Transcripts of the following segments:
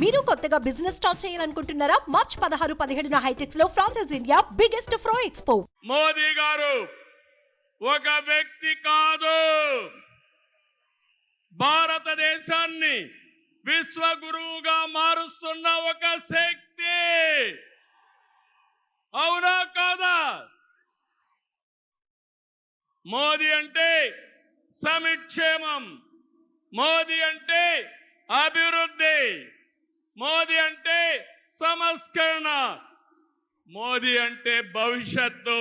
మీరు కొత్తగా business start చేయాలనుకుంటున్నారా? మార్చ్ 16, 17న హైటెక్స్ లో franchise India biggest ఫ్రో expo. Modi గారు ఒక వ్యక్తి కాదు, భారతదేశాన్ని విశ్వగురువుగా మారుస్తున్న ఒక శక్తి. అవునా కాదా? మోదీ అంటే సమిక్షేమం, మోదీ అంటే అభివృద్ధి, మోదీ అంటే సంస్కరణ, మోదీ అంటే భవిష్యత్తు,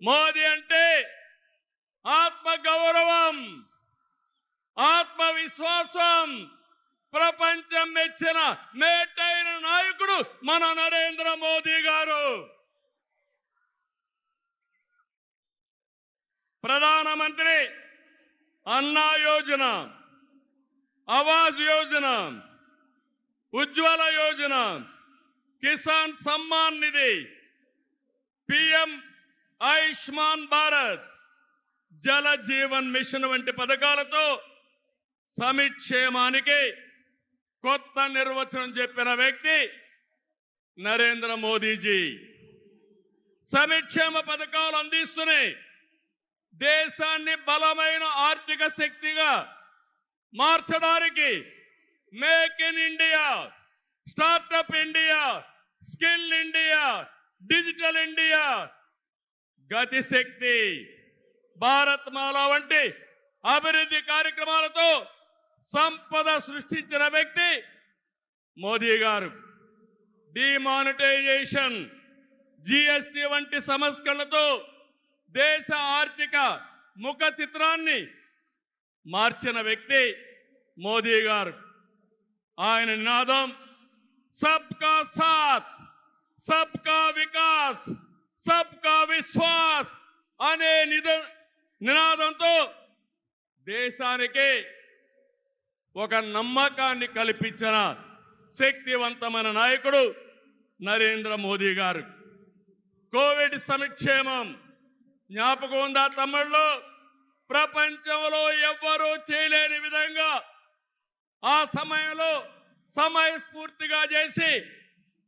మోదీ అంటే ఆత్మగౌరవం, ఆత్మవిశ్వాసం. ప్రపంచం మెచ్చిన మేటైన నాయకుడు మన నరేంద్ర మోదీ గారు. ప్రధానమంత్రి అన్నా యోజన, ఆవాస్ యోజన, ఉజ్వల యోజన, కిసాన్ సమ్మాన్ నిధి, పిఎం ఆయుష్మాన్ భారత్, జల జీవన్ మిషన్ వంటి పథకాలతో సమిక్షేమానికి కొత్త నిర్వచనం చెప్పిన వ్యక్తి నరేంద్ర మోదీజీ. సమిక్షేమ పథకాలు అందిస్తున్నాయి దేశాన్ని బలమైన ఆర్థిక శక్తిగా మార్చడానికి. Make in India, startup India, skill India, digital India, Gatishakti, Bharat Mala వంటి అభివృద్ధి కార్యక్రమాలతో సంపద సృష్టించిన వ్యక్తి మోదీ గారు. డిమానిటైజేషన్, జిఎస్టి వంటి సంస్కరణలతో దేశ ఆర్థిక ముఖ చిత్రాన్ని మార్చిన వ్యక్తి మోదీ గారు. ఆయన నినాదం సబ్కా సాత్, సబ్కా వికాస్, సబ్కా విశ్వాస్ అనే నినాదంతో దేశానికి ఒక నమ్మకాన్ని కల్పించిన శక్తివంతమైన నాయకుడు నరేంద్ర మోదీ గారు. కోవిడ్ సంక్షేమం జ్ఞాపకం ఉందా తమ్ముళ్ళు? ప్రపంచంలో ఎవ్వరూ చేయలేని విధంగా ఆ సమయంలో సమయస్ఫూర్తిగా చేసి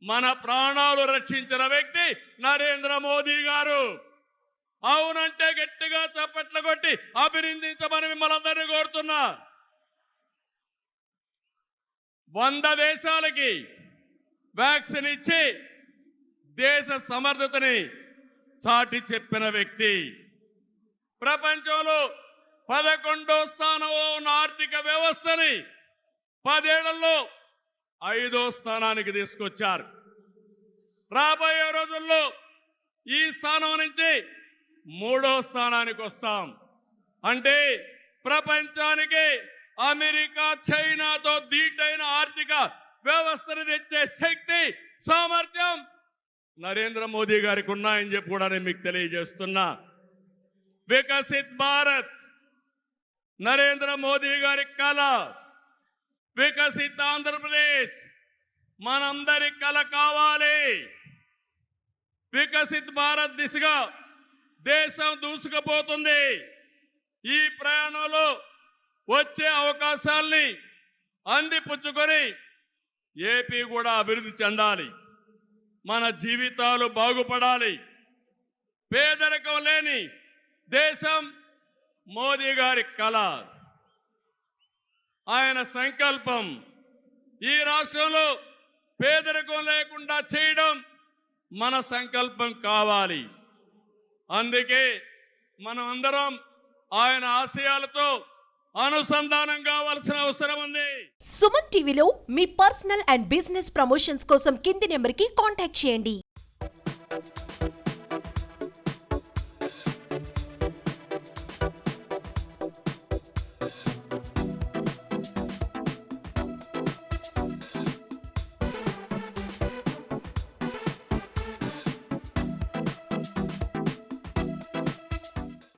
మన ప్రాణాలు రక్షించిన వ్యక్తి నరేంద్ర మోదీ గారు. అవునంటే గట్టిగా చప్పట్లు కొట్టి అభినందించమని మిమ్మల్ని అందరినీ కోరుతున్నా. 100 దేశాలకి వ్యాక్సిన్ ఇచ్చి దేశ సమర్థతని చాటి చెప్పిన వ్యక్తి. ప్రపంచంలో 11వ స్థానంలో ఉన్న ఆర్థిక వ్యవస్థని 10 ఏళ్లలో 5వ స్థానానికి తీసుకొచ్చారు. రాబోయే రోజుల్లో ఈ స్థానం నుంచి 3వ స్థానానికి వస్తాం. అంటే ప్రపంచానికి అమెరికా, చైనాతో ధీటైన ఆర్థిక వ్యవస్థను తెచ్చే శక్తి, సామర్థ్యం నరేంద్ర మోదీ గారికి ఉన్నాయని చెప్పి కూడా నేను మీకు తెలియజేస్తున్నా. వికసిత్ భారత్ నరేంద్ర మోదీ గారి కళ. వికసిత్ ఆంధ్రప్రదేశ్ మనందరి కళ కావాలి. వికసిత్ భారత్ దిశగా దేశం దూసుకుపోతుంది. ఈ ప్రయాణంలో వచ్చే అవకాశాల్ని అందిపుచ్చుకొని ఏపీ కూడా అభివృద్ధి చెందాలి. మన జీవితాలు బాగుపడాలి. పేదరికం లేని దేశం మోదీ గారి కళ, ఆయన సంకల్పం. ఈ రాష్ట్రంలో పేదరికం లేకుండా చేయడం మన సంకల్పం కావాలి. అందుకే మనం అందరం ఆయన ఆశయాలతో అనుసంధానం కావాల్సిన అవసరం ఉంది. సుమన్ టీవీలో మీ పర్సనల్ అండ్ బిజినెస్ ప్రమోషన్స్ కోసం కింది నెంబర్కి కాంటాక్ట్ చేయండి.